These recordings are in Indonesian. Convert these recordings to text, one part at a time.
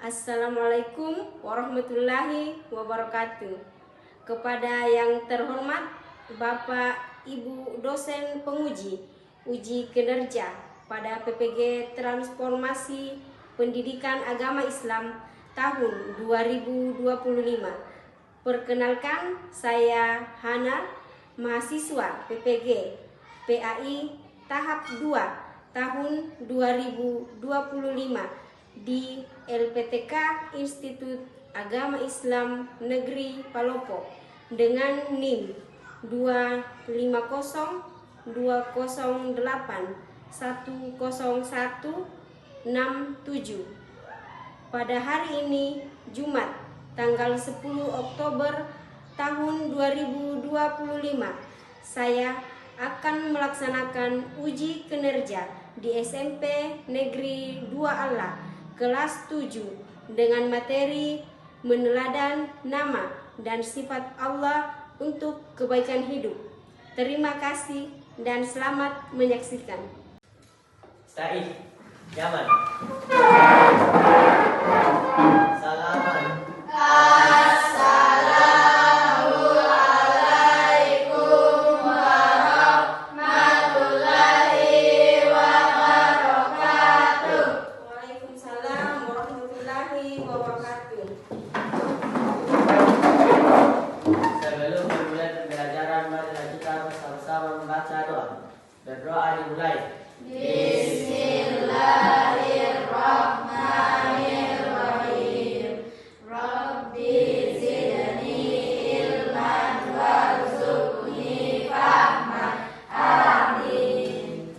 Assalamualaikum warahmatullahi wabarakatuh. Kepada yang terhormat Bapak Ibu dosen penguji uji kinerja pada PPG Transformasi Pendidikan Agama Islam tahun 2025. Perkenalkan, saya Hana, mahasiswa PPG PAI tahap 2 tahun 2025 di LPTK Institut Agama Islam Negeri Palopo dengan NIM 25080810167. Pada hari ini Jumat tanggal 10 Oktober tahun 2025, saya akan melaksanakan uji kinerja di SMP Negeri 2 Allah kelas 7 dengan materi meneladan nama dan sifat Allah untuk kebaikan hidup. Terima kasih dan selamat menyaksikan. Said, Yaman. Salaman. Sebelum memulai pembelajaran, marilah kita bersama-sama membaca doa. Berdoa dimulai. Bismillahirrahmanirrahim. Rabbi zidni ilman warzuqni fahman. Amin.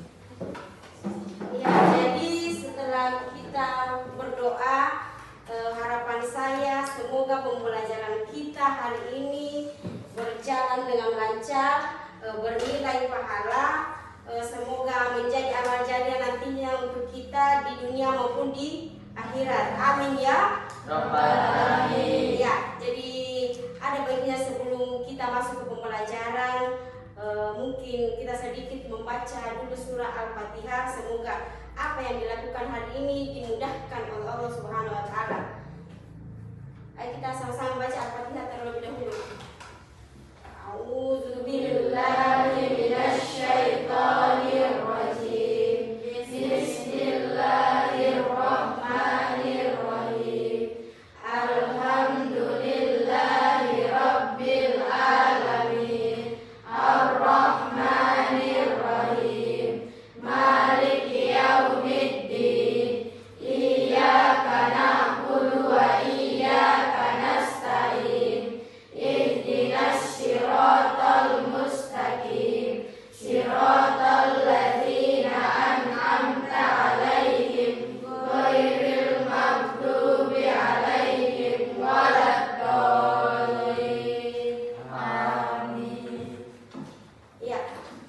Ya, jadi setelah kita berdoa, harapan saya semoga pembelajaran kita hari ini berjalan dengan lancar, bernilai pahala, semoga menjadi amal jariah nantinya untuk kita di dunia maupun di akhirat. Amin ya Rabbana amin. Ya, jadi ada baiknya sebelum kita masuk ke pembelajaran, mungkin kita sedikit membaca dulu surah Al-Fatihah. Semoga apa yang dilakukan hari ini dimudahkan oleh Allah Subhanahu wa taala. Ayo kita sama-sama baca Al-Fatihah terlebih dahulu. A'udzubillahi minasyaitonirrajim. Bismillahirrahmanirrahim. Alhamdulillahi rabbil alamin. Ar-Rahmanir-Rahim. Maliki yaumiddin. Iyyaka na'budu wa iyyaka nasta'in. Ihdinas siratal mustaqim. Siratal ladzina an'amta 'alaihim ghairil maghdubi 'alaihim waladdallin. Amin. Ya,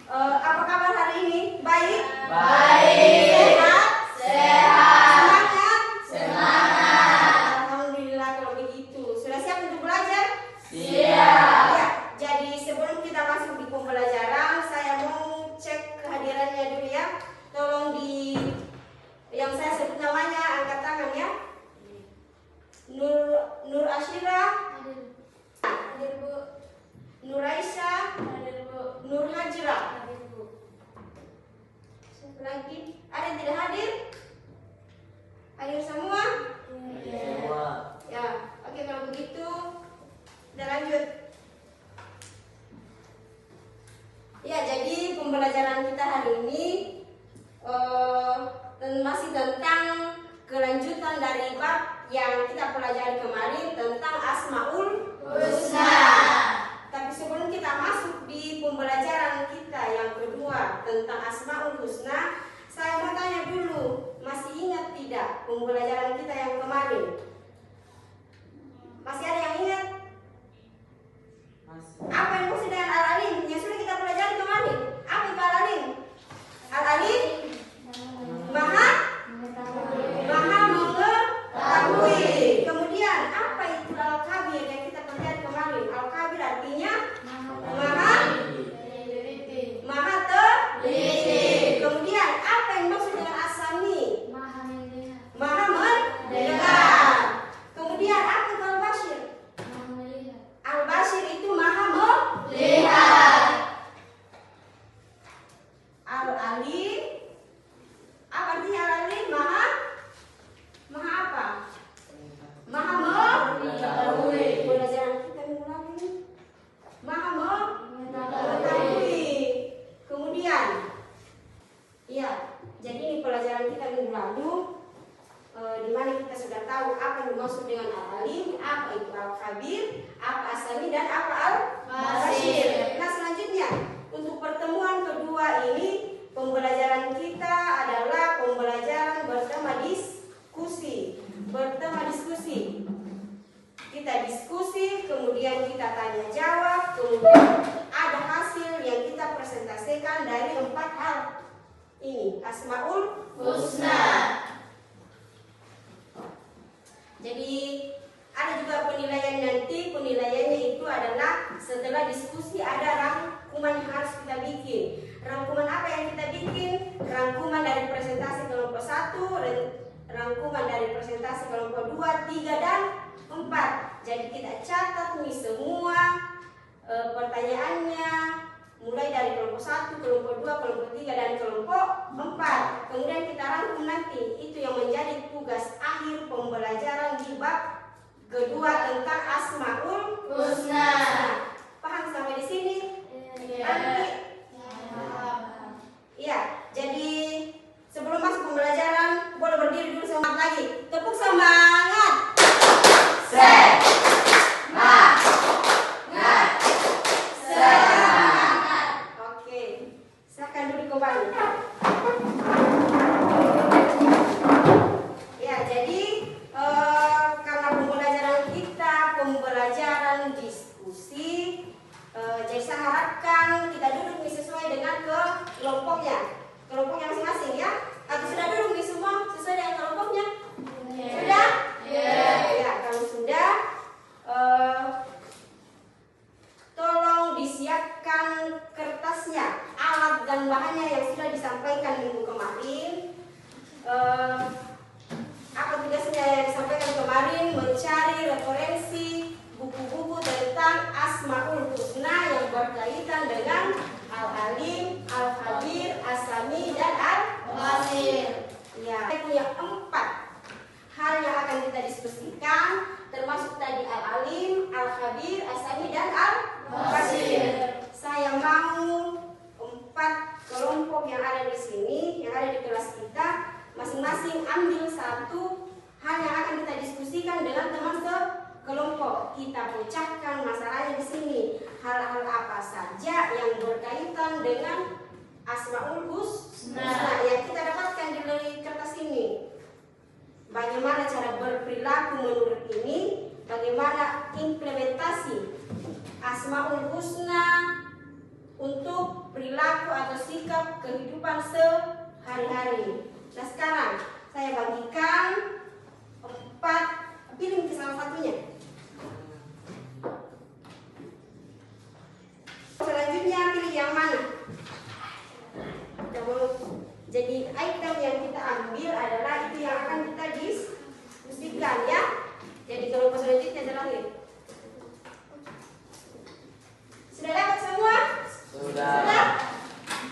apa kabar hari ini? Baik? Baik. Sehat? Sehat. Semangat? Semangat. Alhamdulillah kalau begitu. Sudah siap untuk belajar? Siap. Ya, jadi sebelum kita masuk di pembelajaran, saya mau cek kehadirannya dulu ya. Tolong di yang saya sebut namanya angkat tangan ya. Nur Ashira, hadir Bu. Nur Aisyah, hadir Bu. Nur Hajra, hadir Bu. Siapa lagi? Ada yang tidak hadir? Hadir semua? semua. Ya, oke kalau begitu kita lanjut. Ya, jadi pembelajaran kita hari ini masih tentang kelanjutan dari bab yang kita pelajari kemarin tentang Asmaul Husna. Tapi sebelum kita masuk di pembelajaran kita yang kedua tentang Asmaul Husna, saya mau tanya dulu, masih ingat tidak pembelajaran kita yang kemarin? Masih ada yang ingat? Apa yang maksud dengan Al-Alim? Yang sudah kita pelajari kemarin. Apa itu Al-Alim? Al-Alim Maha mengetahui. Kemudian apa itu Al-Kabir yang kita pelajari kemarin? Al-Kabir artinya Maha teliti. Kemudian apa yang maksud dengan As-Sami? Maha mendengar. tahu apa yang dimaksud dengan Al-Alim, apa itu Al-Khabir, apa As-Sami, dan apa Al-Basir. Nah, selanjutnya untuk pertemuan kedua ini pembelajaran kita adalah pembelajaran bertema diskusi. Kita diskusi, kemudian kita tanya jawab, kemudian ada hasil yang kita presentasikan dari 4 hal ini, Asmaul Husna. Jadi ada juga penilaian nanti. Penilaiannya itu adalah setelah diskusi ada rangkuman yang harus kita bikin. Rangkuman apa yang kita bikin? Rangkuman dari presentasi kelompok 1, rangkuman dari presentasi kelompok 2, 3, dan 4. Jadi kita catat nih semua pertanyaannya, mulai dari kelompok 1, kelompok 2, kelompok 3, dan kelompok 4. Kemudian kita rangkum nanti. Itu yang menjadi tugas akhir pembelajaran di bab kedua tentang Asmaul Husna. Paham sampai di sini? Iya. Iya. Jadi sebelum masuk pembelajaran boleh berdiri dulu semangat lagi. Tepuk semangat. Oke. Silakan duduk kembali. Ya, jadi karena pembelajaran kita pembelajaran diskusi, jadi saya harapkan kita duduk nih sesuai dengan kelompoknya masing-masing ya. Atau sudah duduk nih semua sesuai dengan kelompoknya? Sudah? Ya, kalau sudah, tolong disiapkan kertasnya, alat dan bahannya yang sudah disampaikan minggu kemarin. Apa tugasnya yang disampaikan kemarin? Mencari referensi buku-buku tentang Asmaul Husna yang berkaitan dengan Al-Alim, Al-Khabir, As-Sami, dan Al-Basir. Ya, kita punya 4 hal yang akan kita diskusikan, termasuk tadi Al-Alim, Al-Khabir, As-Sami, dan Al-Basir. Saya mau 4 kelompok yang ada di sini, yang ada di kelas kita, masing-masing ambil 1 hal yang akan kita diskusikan dengan teman sekelompok. Kita pecahkan masalahnya di sini. Hal-hal apa saja yang berkaitan dengan Asmaul Husna yang kita dapatkan di kertas ini. Bagaimana cara berperilaku menurut ini? Bagaimana implementasi Asmaul Husna untuk perilaku atau sikap kehidupan sehari-hari. Nah, sekarang saya bagikan 4, pilih salah satunya. Selanjutnya pilih yang mana? Jadi item yang kita ambil adalah itu yang akan kita diskusikan ya. Jadi kelompok selanjutnya terakhir. Sudah dapat semua? Sudah.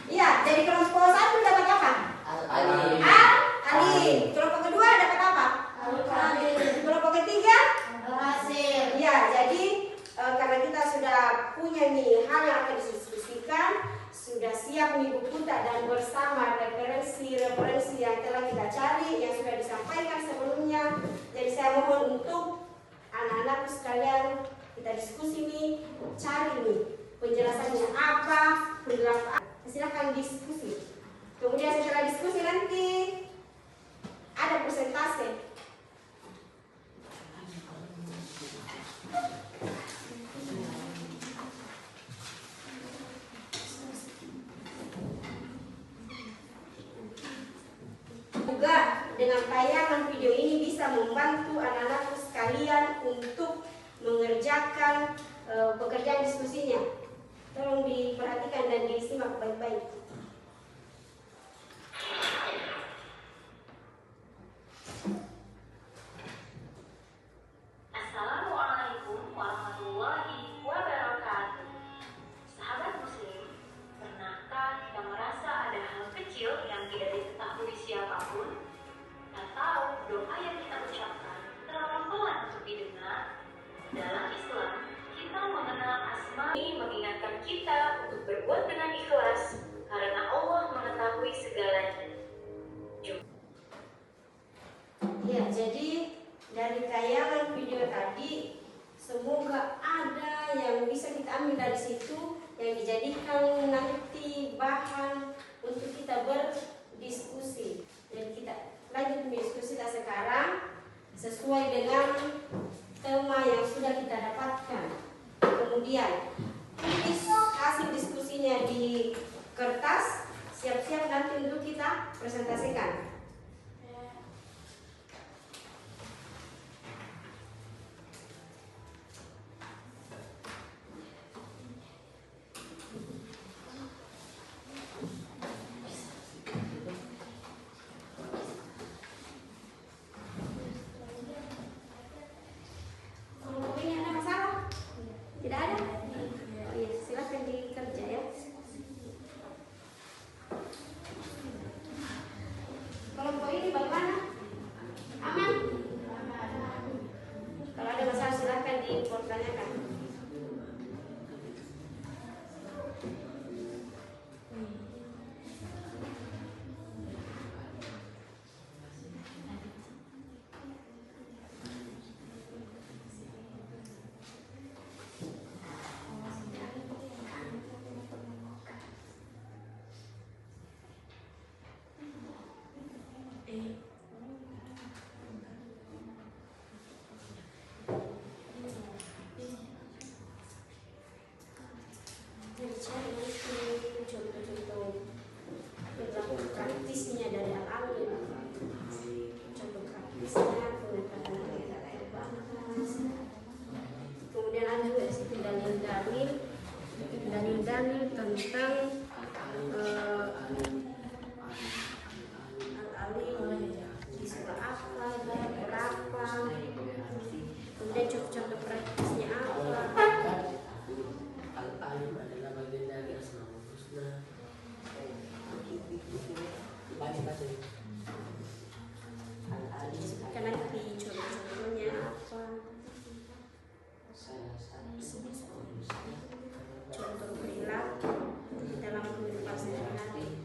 Iya, jadi kelompok 1 dapat apa? Al-Alim. Al-Alim. Kelompok kedua dapat apa? Al-Khabir. Kelompok ketiga? Al-Basir. Ya, jadi karena kita sudah punya nih hal yang akan didiskusikan, sudah siap nih buku dan bersama referensi yang telah kita cari, yang sudah disampaikan sebelumnya. Jadi saya mohon untuk anak-anak sekalian kita diskusi nih, cari nih penjelasannya apa, perilaku apa. Silakan diskusi. Kemudian setelah diskusi nanti ada presentasi. Juga dengan tayangan video ini bisa membantu anak-anak sekalian untuk mengerjakan pekerjaan diskusinya. Tolong diperhatikan dan disimak baik-baik. Assalamualaikum warahmatullahi wabarakatuh. Sahabat muslim, pernahkah kita merasa ada hal kecil yang tidak diketahui siapapun? Atau doa yang kita ucapkan terlalu pelan untuk didengar? Dalam Islam, kita mengenal asma ini mengingatkan kita untuk berbuat dengan ikhlas karena Allah mengetahui segalanya. Ya, jadi dari tayangan video tadi, semoga ada yang bisa kita ambil dari situ yang dijadikan nanti bahan untuk kita berdiskusi. Dan kita lanjut diskusi kita sekarang sesuai dengan tema yang sudah kita dapatkan. Kemudian tulis hasil diskusinya di kertas, siap-siap nanti untuk kita presentasikan. Contoh-contoh praktisnya dari al-alim, contoh praktisnya pengetahuan kita air bahas. Kemudian ada juga situ dalil-dalil tentang al-alim di surah apa, berapa. Kemudian contoh praktisnya apa. Al-alim adalah bagian dari Asmaul Husna. Al-alim Kan nanti contoh-contohnya apa. Contoh perilaku dalam kehidupan sehari-hari.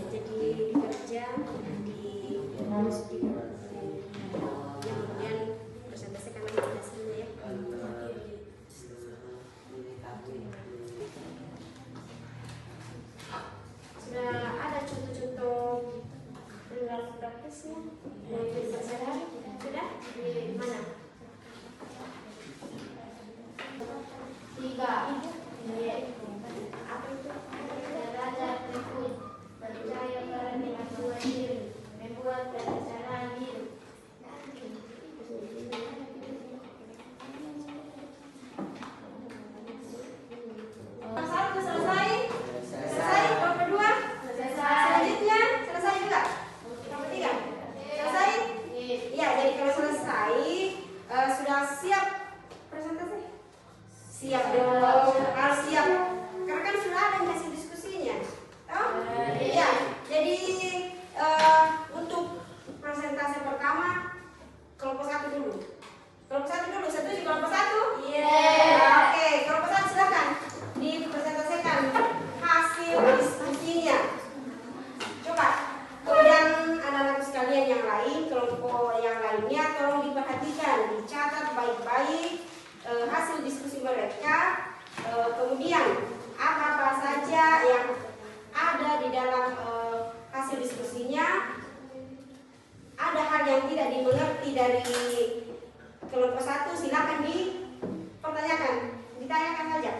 Jadi kerja di kemudian presentasikan lagi hasilnya ya. Sudah ada contoh-contoh perilaku praktisnya yang kehidupan sehari-hari? Sudah? Di mana? 3. Apa itu? Belajar berikut, percaya pada kemampuan diri, membuat perencanaan hidup. Satu selesai? Selesai? Yang kedua? Selanjutnya selesai juga? Yang ketiga? Selesai? Iya, jadi kalau selesai sudah siap presentasi? Siap dong, harus siap. Karena kan sudah ada hasil diskusinya. Oh? Iya, jadi untuk presentasi pertama kelompok 1 dulu. Kelompok 1 dulu, setuju kelompok 1? Iya. Oke, kelompok 1 silakan dipresentasikan hasil diskusinya. Coba. Kemudian anak-anak sekalian yang lain, kelompok yang lainnya tolong diperhatikan, dicatat baik-baik hasil diskusi mereka. Kemudian apa-apa saja yang ada di dalam hasil diskusinya. Ada hal yang tidak dimengerti dari kelompok 1, silakan dipertanyakan, ditanyakan saja.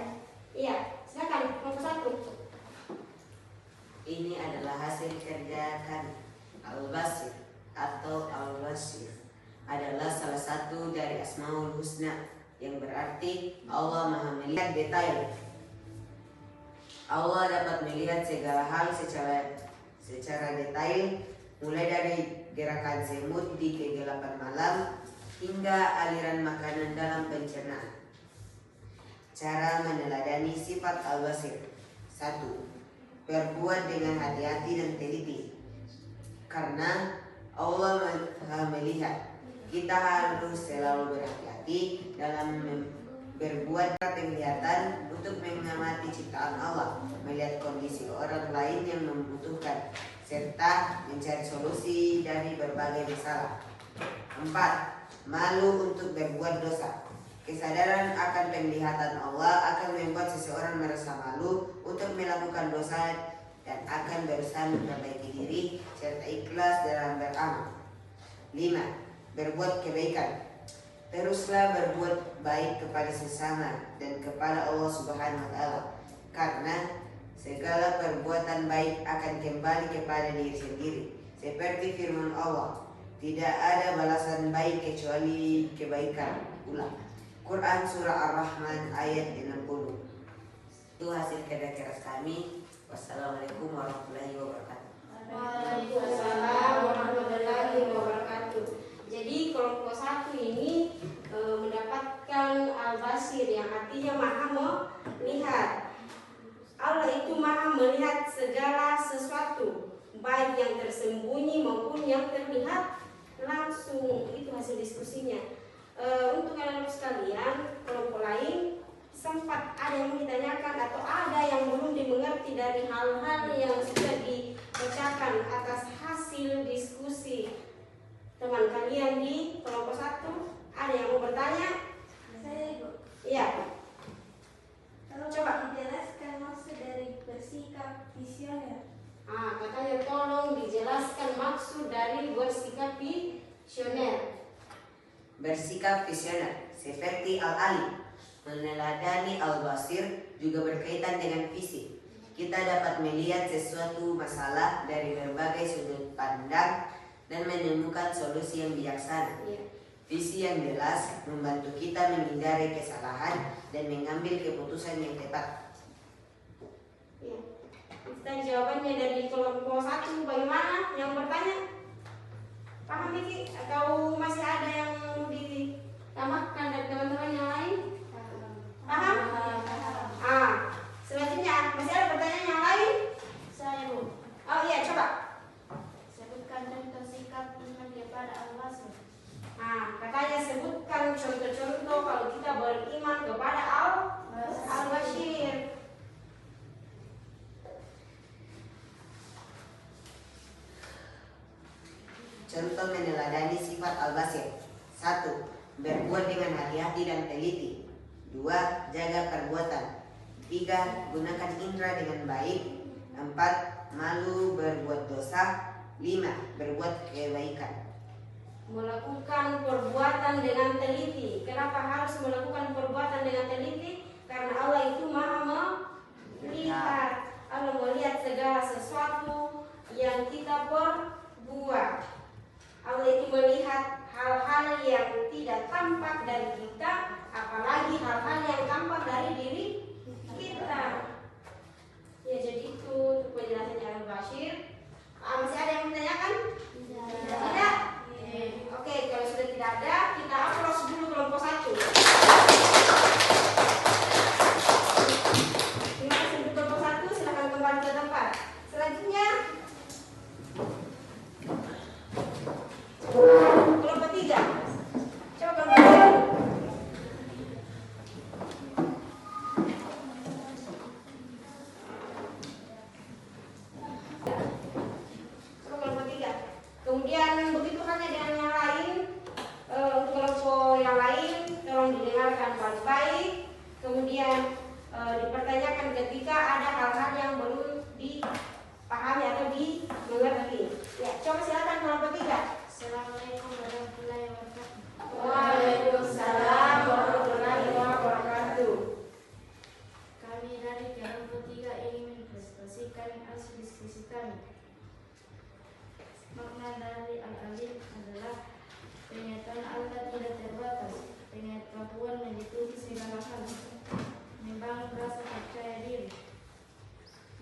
Iya, silakan kelompok 1. Ini adalah hasil kerja kami. Al-Basir atau Al-Basir adalah salah satu dari Asmaul Husna, yang berarti Allah Maha melihat detail. Allah dapat melihat segala hal secara detail, mulai dari gerakan semut di kegelapan malam hingga aliran makanan dalam pencernaan. Cara meneladani sifat Al-Basir. 1. Berbuat dengan hati-hati dan teliti. Karena Allah Maha melihat, kita harus selalu berhati-hati dalam berbuat penglihatan untuk mengamati ciptaan Allah, melihat kondisi orang lain yang membutuhkan, serta mencari solusi dari berbagai masalah. 4. Malu untuk berbuat dosa. Kesadaran akan penglihatan Allah akan membuat seseorang merasa malu untuk melakukan dosa dan akan berusaha memperbaiki diri serta ikhlas dalam beramal. 5. Berbuat kebaikan. Teruslah berbuat baik kepada sesama dan kepada Allah Subhanahu wa Ta'ala, karena segala perbuatan baik akan kembali kepada diri sendiri. Seperti firman Allah, tidak ada balasan baik kecuali kebaikan. Ulang. Quran Surah Ar-Rahman ayat 60. Itu hasil kerja keras kami. Wassalamualaikum warahmatullahi wabarakatuh. Waalaikumsalam warahmatullahi wabarakatuh. Jadi kelompok 1 ini mendapatkan al-basir yang artinya maha melihat. Allah itu maha melihat segala sesuatu, baik yang tersembunyi maupun yang terlihat langsung. Itu hasil diskusinya. Untuk anak-anak sekalian, kelompok lain sempat ada yang ditanyakan atau ada yang belum dimengerti dari hal-hal yang sudah dibacakan atas hasil diskusi teman kalian di kelompok 1. Ada yang mau bertanya? Saya Ibu. Iya. Coba dijelaskan maksud dari bersikap visioner. Katanya tolong dijelaskan maksud dari bersikap visioner. Bersikap visioner seperti al-alim, meneladani al-basir, juga berkaitan dengan visi. Kita dapat melihat sesuatu masalah dari berbagai sudut pandang dan menemukan solusi yang bijaksana. Iya. Visi yang jelas membantu kita menghindari kesalahan dan mengambil keputusan yang tepat. Iya. Kita jawabannya dari kelompok 1 bagaimana? Yang bertanya? Paham Miki? Atau masih ada yang mau ditambahkan dari teman-teman yang lain? Paham? Selanjutnya masih ada pertanyaan yang lain? Saya Bu. Oh iya, coba. Sebutkan contoh sikap iman kepada al-basir. Katanya sebutkan contoh-contoh kalau kita beriman kepada al-Bashir. Contoh meneladani sifat al-basir. 1. Berbuat dengan hati-hati dan teliti. 2. Jaga perbuatan. 3. Gunakan indera dengan baik. 4. Malu berbuat dosa. 5. Berbuat kebaikan. Melakukan perbuatan dengan teliti. Kenapa harus melakukan perbuatan dengan teliti? Karena Allah itu maha melihat. Allah melihat segala sesuatu yang kita perbuat. Allah itu melihat hal-hal yang tidak tampak dari kita, apalagi hal-hal yang tampak dari diri kita. Ya, jadi itu untuk penjelasannya al-Bashir. Masih ada yang menanyakan? Tidak? Oke, kalau sudah tidak ada, kita aplaus dulu kelompok 1. Terima kasih untuk kelompok 1, silakan kembali ke tempat. Selanjutnya kelompok 3. Coba kelompok 3. Kemudian begitu halnya dengan yang lain. Untuk kelompok yang lain tolong didengarkan baik-baik. Kemudian dipertanyakan ketika ada hal-hal yang belum dipahami atau dimengerti. Ya, coba silakan kelompok 3. Assalamualaikum warahmatullahi wabarakatuh. Waalaikumsalam warahmatullahi wabarakatuh. Kami dari kelompok 3 ingin mempresentasikan hasil diskusi kami. Makna dari al-alim adalah pengetahuan Allah tidak terbatas, pengetahuan meliputi segala hal, membangun rasa percaya diri,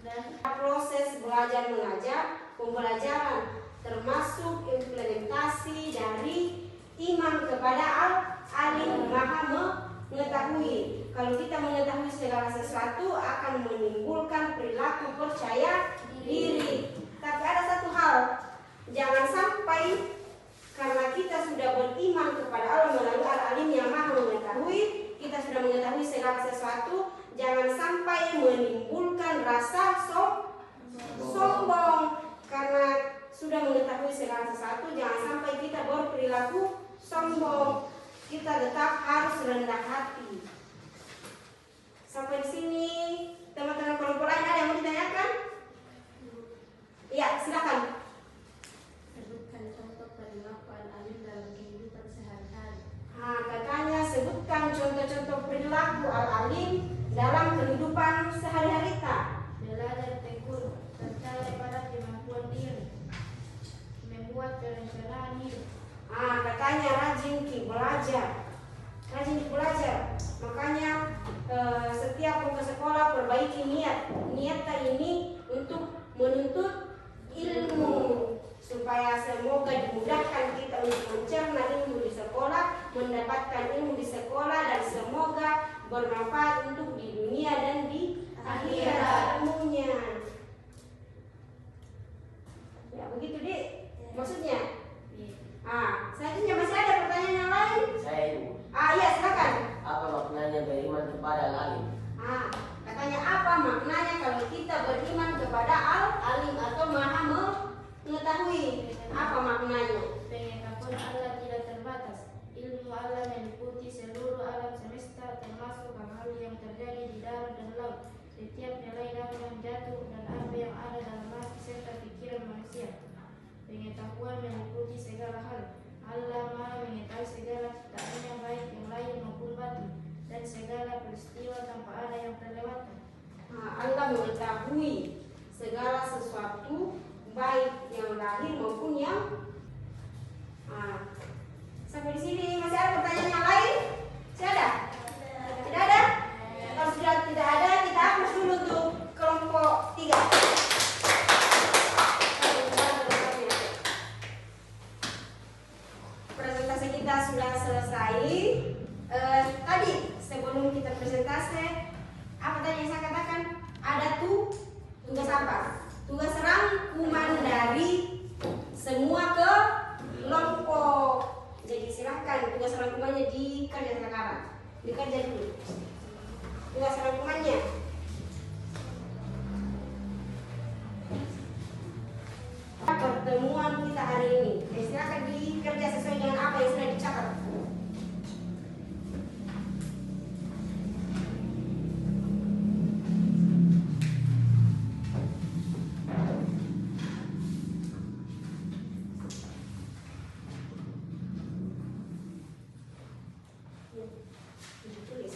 dan Proses belajar mengajar, pembelajaran termasuk implementasi dari iman kepada al-alim, maha mengetahui. Kalau kita mengetahui segala sesuatu akan menimbulkan perilaku percaya diri. Tapi ada satu hal, jangan sampai karena kita sudah beriman kepada Allah melalui al-alim yang maha mengetahui, kita sudah mengetahui salah satu, jangan sampai kita berperilaku sombong. Kita tetap harus rendah hati. Sampai di sini, teman-teman kelompok lain ada yang mau ditanyakan? Iya, silakan. Sebutkan contoh perilaku al-alim dalam kehidupan sehari-hari. Katanya sebutkan contoh-contoh perilaku al-alim dalam kehidupan sehari-hari. Belajar tekun, percaya pada kemampuan diri, membuat perencanaan hidup. Katanya rajin belajar. Makanya setiap mau ke sekolah perbaiki niat. Niat ini untuk menuntut ilmu, supaya semoga dimudahkan kita untuk mencerna ilmu di sekolah, mendapatkan ilmu di sekolah, dan semoga bermanfaat untuk di dunia dan di akhirat ilmunya. Ya begitu Dik, maksudnya. Selanjutnya masih ada pertanyaan yang lain? Saya Ibu. Iya silakan. Apa maknanya beriman kepada al-alim? Katanya apa maknanya kalau kita beriman kepada al-alim atau maha mengetahui? Apa maknanya? Pengetahuan Allah tidak terbatas. Ilmu Allah meliputi seluruh alam semesta, termasuk hal-hal yang terjadi di darat dan laut, setiap helai daun yang jatuh, dan apa yang ada dalam hati serta pikiran manusia. Pengetahuan meliputi segala hal. Allah Maha mengetahui segala ciptaannya, baik yang lahir maupun batin, dan segala peristiwa tanpa ada yang terlewatkan. Allah mengetahui segala sesuatu, baik yang lahir maupun yang sampai di sini masih ada pertanyaan yang lain? Masih ada? Tidak ada? Kalau sudah tidak ada, kita hapus dulu untuk kelompok 3. Presentasi kita sudah selesai. Tadi sebelum kita presentasi, apa tadi yang saya katakan? Ada tugas apa? Tugas rangkuman dari semua kelompok. Jadi silahkan tugas rangkumannya dikerja sekarang. Dikerja dulu. Tugas rangkumannya. Pertemuan kita hari ini. Silahkan dikerja sesuai dengan apa yang sudah dicatat. Tulis.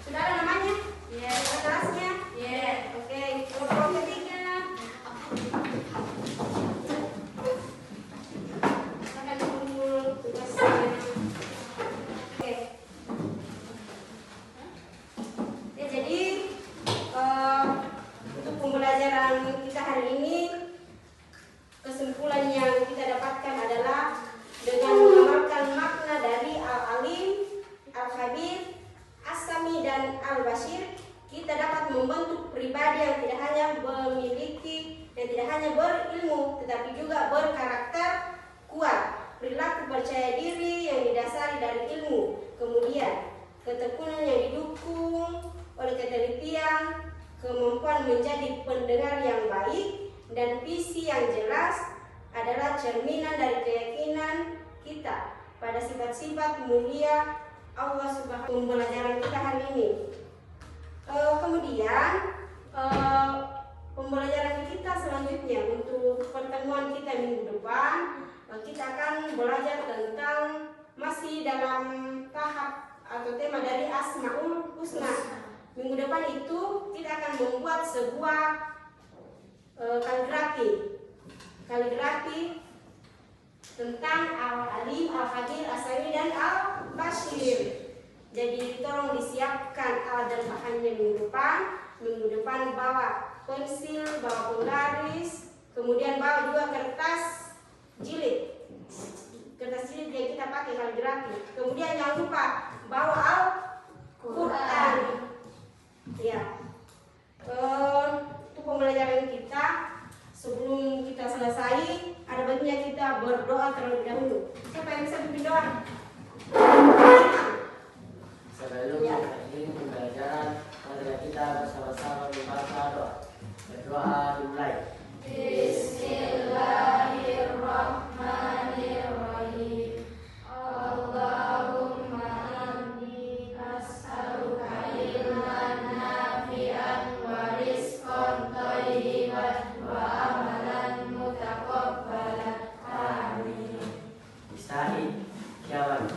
Sudah ada namanya? Ya. Ada kelasnya? Ya. Oke, kelompok ketiga. Akan kumpul tugasnya. Oke. Ya, jadi untuk pembelajaran kita hari ini, kesimpulan yang kita dapatkan adalah dengan mengamalkan makna dari Al-Alim, Al-Khabir, As-Sami, dan Al-Bashir, kita dapat membentuk pribadi yang tidak hanya memiliki dan tidak hanya berilmu, tetapi juga berkarakter kuat, perilaku percaya diri yang didasari dari ilmu, kemudian ketekunan yang didukung oleh ketelitian, kemampuan menjadi pendengar yang baik, dan visi yang jelas adalah cerminan dari keyakinan kita pada sifat-sifat mulia Allah Subhanahu. Pembelajaran kita hari ini. Kemudian pembelajaran kita selanjutnya untuk pertemuan kita minggu depan, kita akan belajar tentang masih dalam tahap atau tema dari Asmaul Husna. Minggu depan itu kita akan membuat sebuah kaligrafi tentang Al-Alim, Al-Khabir, As-Sami, dan Al-Bashir. Jadi tolong disiapkan alat dan bahannya minggu depan bawa pensil, bawa penggaris, kemudian bawa juga kertas jilid yang kita pakai kaligrafi. Kemudian jangan lupa bawa Al-Quran. Ya. Untuk pembelajaran kita, sebelum kita selesai, ada baiknya kita berdoa terlebih dahulu. Siapa yang bisa bimbing doa? Sebelum mengakhiri pembelajaran, mari kita bersama-sama membaca doa. Berdoa dimulai. Bismillahirrahmanirrahim. Allahumma inni as'aluka ilman nafi'an wa rizqan thayyiban wa amalan mutaqabbalan. Amin. Isa'i Kiawan.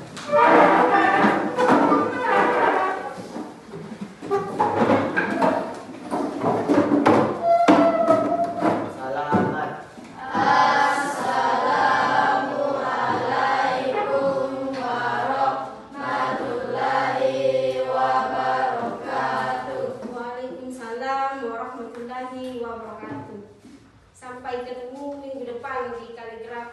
Sampai ketemu minggu depan di kaligrafi.